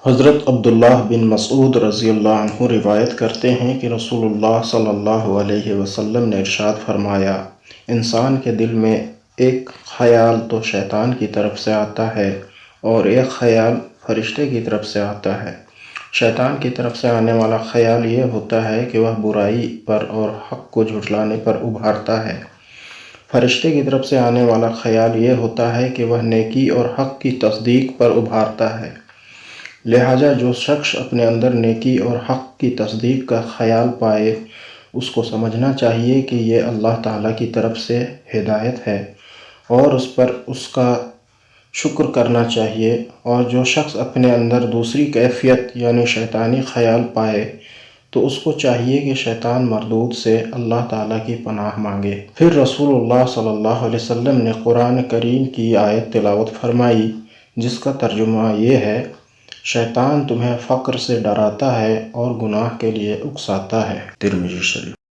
حضرت عبداللہ بن مسعود رضی اللہ عنہ روایت کرتے ہیں کہ رسول اللہ صلی اللہ علیہ وسلم نے ارشاد فرمایا، انسان کے دل میں ایک خیال تو شیطان کی طرف سے آتا ہے اور ایک خیال فرشتے کی طرف سے آتا ہے۔ شیطان کی طرف سے آنے والا خیال یہ ہوتا ہے کہ وہ برائی پر اور حق کو جھٹلانے پر ابھارتا ہے۔ فرشتے کی طرف سے آنے والا خیال یہ ہوتا ہے کہ وہ نیکی اور حق کی تصدیق پر ابھارتا ہے۔ لہٰذا جو شخص اپنے اندر نیکی اور حق کی تصدیق کا خیال پائے، اس کو سمجھنا چاہیے کہ یہ اللہ تعالیٰ کی طرف سے ہدایت ہے اور اس پر اس کا شکر کرنا چاہیے، اور جو شخص اپنے اندر دوسری کیفیت یعنی شیطانی خیال پائے تو اس کو چاہیے کہ شیطان مردود سے اللہ تعالیٰ کی پناہ مانگے۔ پھر رسول اللہ صلی اللہ علیہ وسلم نے قرآن کریم کی آیت تلاوت فرمائی جس کا ترجمہ یہ ہے، شیطان تمہیں فقر سے ڈراتا ہے اور گناہ کے لیے اکساتا ہے۔ ترمذی شریف۔